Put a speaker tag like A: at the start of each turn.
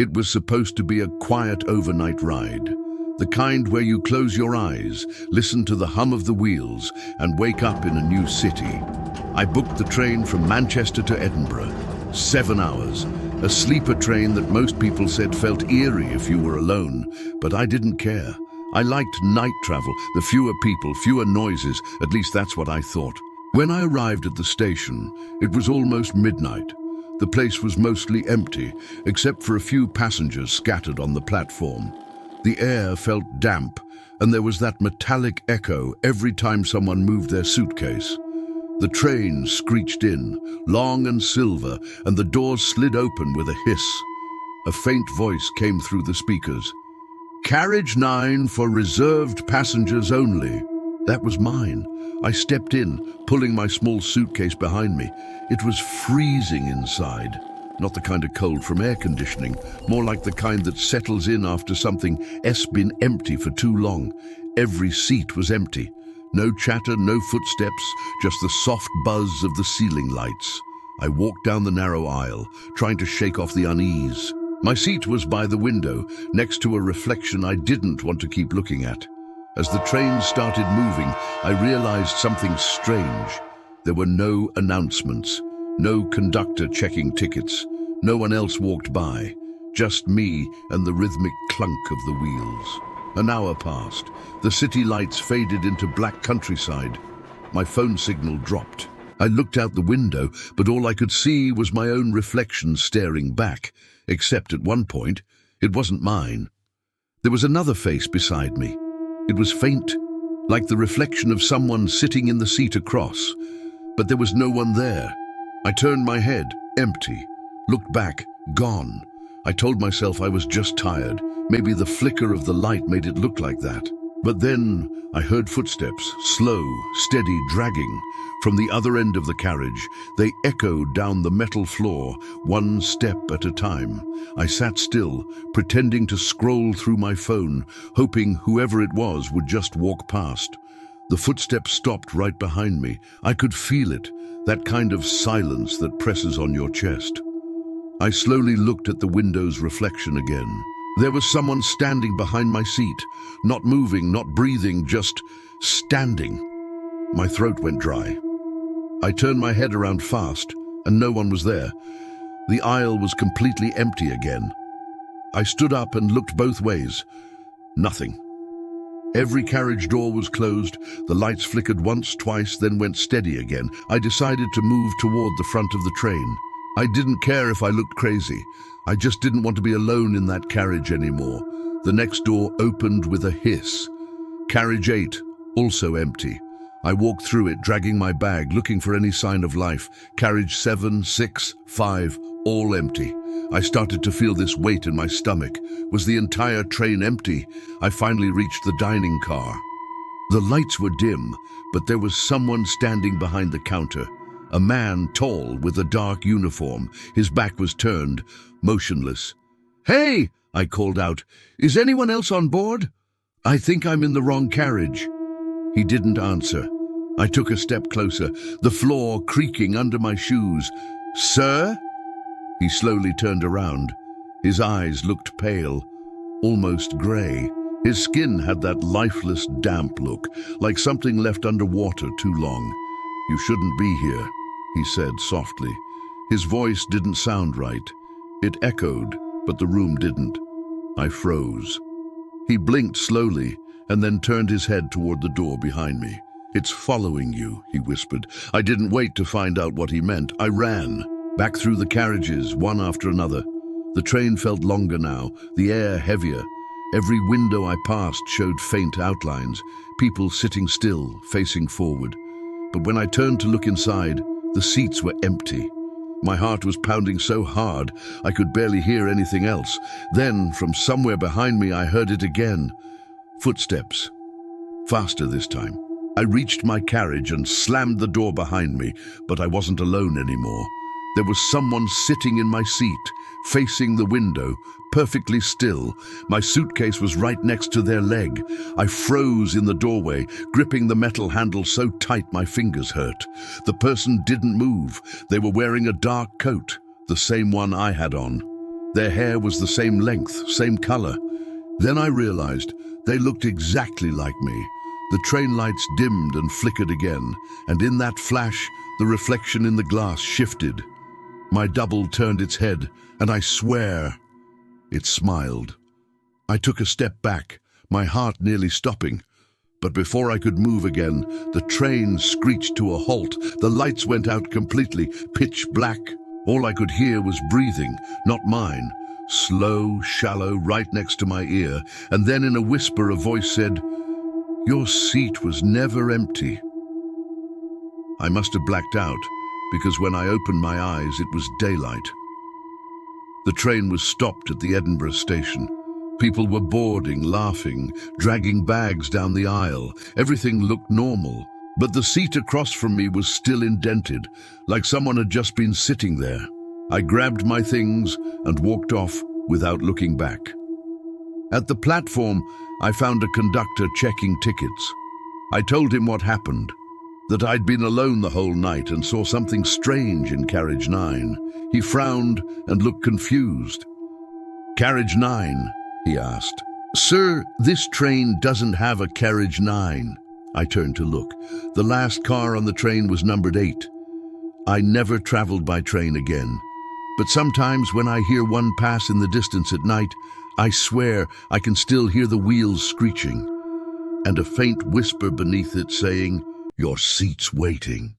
A: It was supposed to be a quiet overnight ride, the kind where you close your eyes, listen to the hum of the wheels, and wake up in a new city. I booked the train from Manchester to Edinburgh. 7 hours. A sleeper train that most people said felt eerie if you were alone, but I didn't care. I liked night travel, the fewer people, fewer noises, at least that's what I thought. When I arrived at the station, it was almost midnight. The place was mostly empty, except for a few passengers scattered on the platform. The air felt damp, and there was that metallic echo every time someone moved their suitcase. The train screeched in, long and silver, and the doors slid open with a hiss. A faint voice came through the speakers. "Carriage 9 for reserved passengers only." That was mine. I stepped in, pulling my small suitcase behind me. It was freezing inside. Not the kind of cold from air conditioning, more like the kind that settles in after something's been empty for too long. Every seat was empty. No chatter, no footsteps, just the soft buzz of the ceiling lights. I walked down the narrow aisle, trying to shake off the unease. My seat was by the window, next to a reflection I didn't want to keep looking at. As the train started moving, I realized something strange. There were no announcements, no conductor checking tickets. No one else walked by, just me and the rhythmic clunk of the wheels. An hour passed. The city lights faded into black countryside. My phone signal dropped. I looked out the window, but all I could see was my own reflection staring back, except at one point, it wasn't mine. There was another face beside me. It was faint, like the reflection of someone sitting in the seat across, but there was no one there. I turned my head, empty, looked back, gone. I told myself I was just tired. Maybe the flicker of the light made it look like that. But then I heard footsteps, slow, steady, dragging. From the other end of the carriage, they echoed down the metal floor, one step at a time. I sat still, pretending to scroll through my phone, hoping whoever it was would just walk past. The footsteps stopped right behind me. I could feel it, that kind of silence that presses on your chest. I slowly looked at the window's reflection again. There was someone standing behind my seat, not moving, not breathing, just standing. My throat went dry. I turned my head around fast, and no one was there. The aisle was completely empty again. I stood up and looked both ways. Nothing. Every carriage door was closed. The lights flickered once, twice, then went steady again. I decided to move toward the front of the train. I didn't care if I looked crazy. I just didn't want to be alone in that carriage anymore. The next door opened with a hiss. Carriage 8, also empty. I walked through it, dragging my bag, looking for any sign of life. Carriage 7, 6, 5, all empty. I started to feel this weight in my stomach. Was the entire train empty? I finally reached the dining car. The lights were dim, but there was someone standing behind the counter. A man, tall, with a dark uniform. His back was turned, motionless. "Hey!" I called out. "Is anyone else on board? I think I'm in the wrong carriage." He didn't answer. I took a step closer, the floor creaking under my shoes. "Sir?" He slowly turned around. His eyes looked pale, almost grey. His skin had that lifeless, damp look, like something left underwater too long. "You shouldn't be here," he said softly. His voice didn't sound right. It echoed, but the room didn't. I froze. He blinked slowly and then turned his head toward the door behind me. "It's following you," he whispered. I didn't wait to find out what he meant. I ran, back through the carriages, one after another. The train felt longer now, the air heavier. Every window I passed showed faint outlines, people sitting still, facing forward. But when I turned to look inside, the seats were empty. My heart was pounding so hard, I could barely hear anything else. Then, from somewhere behind me, I heard it again. Footsteps. Faster this time. I reached my carriage and slammed the door behind me, but I wasn't alone anymore. There was someone sitting in my seat, facing the window, perfectly still. My suitcase was right next to their leg. I froze in the doorway, gripping the metal handle so tight my fingers hurt. The person didn't move. They were wearing a dark coat, the same one I had on. Their hair was the same length, same color. Then I realized they looked exactly like me. The train lights dimmed and flickered again, and in that flash, the reflection in the glass shifted. My double turned its head, and I swear, it smiled. I took a step back, my heart nearly stopping. But before I could move again, the train screeched to a halt. The lights went out completely, pitch black. All I could hear was breathing, not mine. Slow, shallow, right next to my ear. And then in a whisper, a voice said, "Your seat was never empty." I must have blacked out, because when I opened my eyes, it was daylight. The train was stopped at the Edinburgh station. People were boarding, laughing, dragging bags down the aisle. Everything looked normal, but the seat across from me was still indented, like someone had just been sitting there. I grabbed my things and walked off without looking back. At the platform, I found a conductor checking tickets. I told him what happened, that I'd been alone the whole night and saw something strange in Carriage 9. He frowned and looked confused. "Carriage 9?" he asked. "Sir, this train doesn't have a Carriage 9. I turned to look. The last car on the train was numbered 8. I never traveled by train again. But sometimes when I hear one pass in the distance at night, I swear I can still hear the wheels screeching, and a faint whisper beneath it saying, "Your seat's waiting."